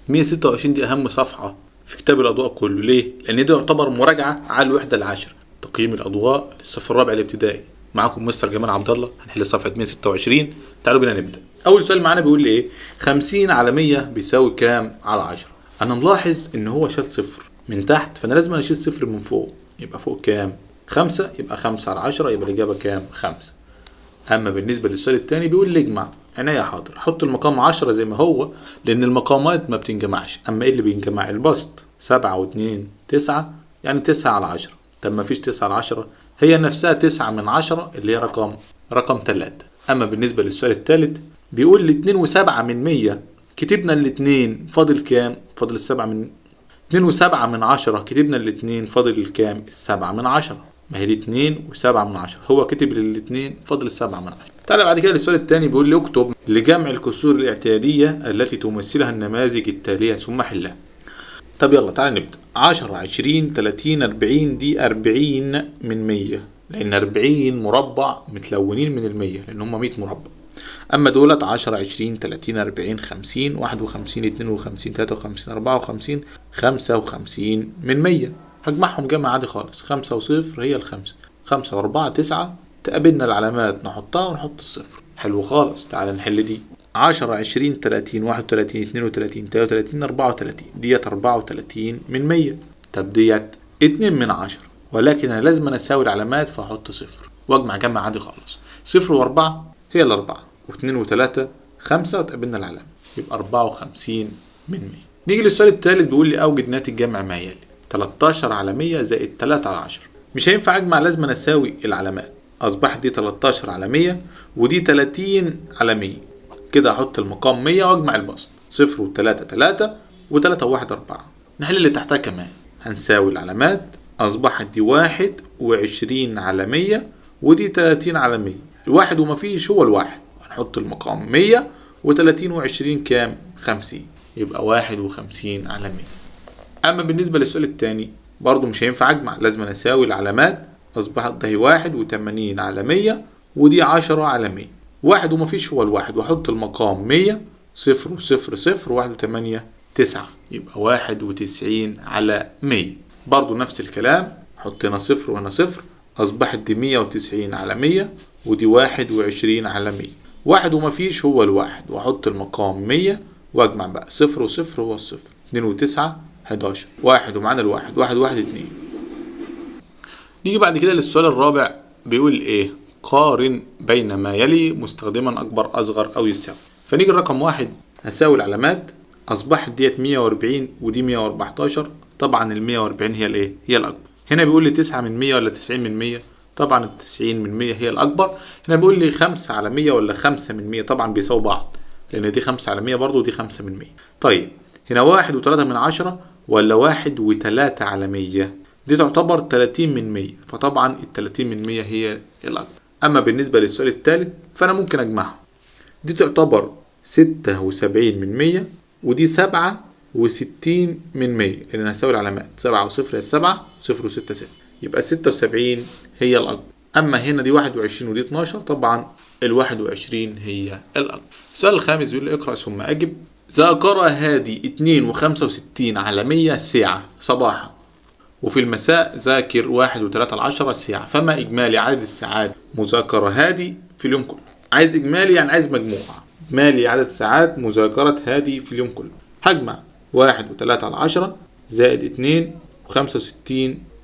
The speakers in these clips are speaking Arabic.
126 دي اهم صفحة في كتاب الاضواء كله. ليه؟ لان ده يعتبر مراجعة على الوحدة العاشرة، تقييم الاضواء للصف الرابع الابتدائي. معاكم مستر جمال عبد الله، هنحل صفحة 126. تعالوا بينا نبدأ. اول سؤال معانا بيقول لي ايه؟ 50 على 100 بيساوي كام على 10؟ انا ملاحظ ان هو شال صفر من تحت، فانا لازم اشيل صفر من فوق. يبقى فوق كام؟ 5، يبقى 5 على 10، يبقى الاجابة كام؟ 5. اما بالنسبة للسؤال الثاني بيقول لي اجمع. عناية حاضر، حط المقام 10 زي ما هو، لان المقامات ما بتنجمعش. اما ايه اللي بينجمع؟ البسط. 7 و2 9، يعني 9 على 10. طب ما فيش 9 على 10، هي نفسها 9 من 10 اللي هي رقم 3. اما بالنسبة للسؤال الثالث بيقول لي 2 و7 من 100. كتبنا الاثنين، فاضل كام؟ فاضل السبعة. من 2 و7 من 10 كتبنا الاثنين، فاضل الكام؟ السبعة من 10. ما هي دي 2 و7 من 10، هو كتب الاثنين، فاضل السبعة من 10. تعالى بعد كده للسؤال الثاني بيقول لي اكتب لجمع الكسور الاعتيادية التي تمثلها النماذج التالية ثم حلها. طب يلا تعالى نبدأ. 10 20 30 40 دي 40 من 100، لأن 40 مربع متلونين من 100 لأن هم 100 مربع. أما دولت 10 20 30 40 50 51 52 53 54 55 من 100. هجمعهم جمع عادي خالص. 5 وصفر هي الخمسة، 5 و4 9. تقابلنا العلامات نحطها ونحط الصفر. حلو خالص. تعالى نحل دي. 10 20 30 31 32 33 34 ديت 34 من 100. طب ديت 2 من 10، ولكن أنا لازم أساوي العلامات فأحط صفر وأجمع جمع عادي خالص. 0 و4 هي الأربعة، و2 و3 5، وتقابلنا العلامة يبقى 54 من 100. نيجي للسؤال الثالث بيقول لي أوجد ناتج جمع ما يلي. 13 على 100 زائد 3 على 10. مش هينفع أجمع، لازم أساوي العلامات. أصبحت دي 13 على 100 ودي 30 على 100. كده أحط المقام 100 وأجمع البسط. 0 و3 3 و3 و1 4. نحل اللي تحتها كمان، هنساوي العلامات. أصبحت دي 21 على 100 ودي 30 على 100. الواحد ومفيش هو الواحد، هنحط المقام 100 و30 و20 كام؟ 50، يبقى 51 على 100. أما بالنسبة للسؤال الثاني برضو مش هينفع أجمع، لازم أساوي العلامات. أصبحت ده 81 على 100 ودي 10 على 100. واحد ومفيش هو الواحد، وأحط المقام 100. 0 و0 0 1 و8 9، يبقى 91 على 100. برضو نفس الكلام، حطينا صفر وهنا صفر. أصبحت دي 190 على 100 ودي 21 على 100. واحد ومفيش هو الواحد، وأحط المقام 100 وأجمع بقى. 0 و0 هو الصفر. 2 و9 11. واحد ومعانا الواحد. 1 1 2. نيجي بعد كده للسؤال الرابع بيقول إيه؟ قارن بين ما يلي مستخدما أكبر أصغر أو يساوي. فنيجي الرقم 1 هساوي العلامات. أصبحت ديت 140 ودي 114. طبعا ال 140 هي الإيه؟ هي الأكبر. هنا بيقول لي 9 من 100 ولا 90 من 100؟ طبعا ال 90 من 100 هي الأكبر. هنا بيقول لي 5 على 100 ولا 5 من 100؟ طبعا بيساوي بعض، لأن دي 5 على 100 برضه ودي 5 من 100. طيب هنا 1 و3 من 10 ولا 1 و3 على 100؟ دي تعتبر 30 من 100، فطبعا ال 30 من 100 هي الأكبر. أما بالنسبة للسؤال الثالث فأنا ممكن أجمعهم. دي تعتبر 76 من 100 ودي 67 من 100، لأن أنا هساوي العلامات. 7 و0 هي 7، 0 و6 6، يبقى 76 هي الأكبر. أما هنا دي 21 ودي 12، طبعا ال 21 هي الأكبر. السؤال الخامس بيقول لي اقرأ ثم أجب. ذاكر هادي 2 و65 على 100 ساعة صباحا، وفي المساء ذاكر 1 و3 على 10 ساعة، فما إجمالي عدد الساعات مذاكرة هادي في اليوم كله؟ عايز إجمالي يعني عايز مجموعة. إجمالي عدد ساعات مذاكرة هادي في اليوم كله. هجمع 1 و3 على 10 زائد 2 و65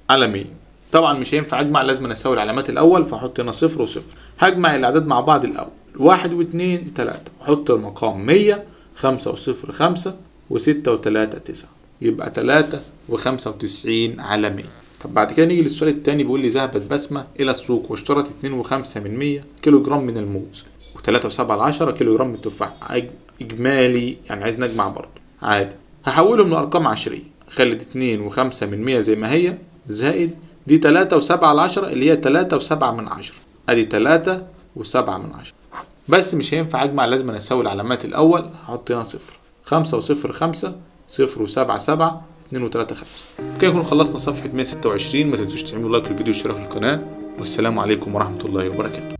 على 100. طبعا مش هينفع أجمع، لازم أساوي العلامات الأول، فأحط هنا 0 وصفر. هجمع الأعداد مع بعض الأول. 1 و2 3، أحط المقام 100. 5 و0 5 و6 و3 9، يبقى 93 على 100. طب بعد كده نيجي للسؤال الثاني بيقول لي ذهبت بسمة إلى السوق واشترت 2.5 من 100 كيلو جرام من الموز و3.7 من 10 كيلو جرام من التفاح. إجمالي يعني عايز نجمع برضه عادي. هحولهم لأرقام عشرية. خلي 2.5 من 100 زي ما هي زائد دي 3.7 من 10 اللي هي 3.7 من 10. أدي 3.7 من 10. بس مش هينفع أجمع، لازم أساوي العلامات الأول. هحط هنا صفر. 5 و0 5، 0 و7 7، 2 و3 5. كده نكون خلصنا صفحة 126. ما تنسوش تعملوا لايك للفيديو واشتراك في القناة، والسلام عليكم ورحمة الله وبركاته.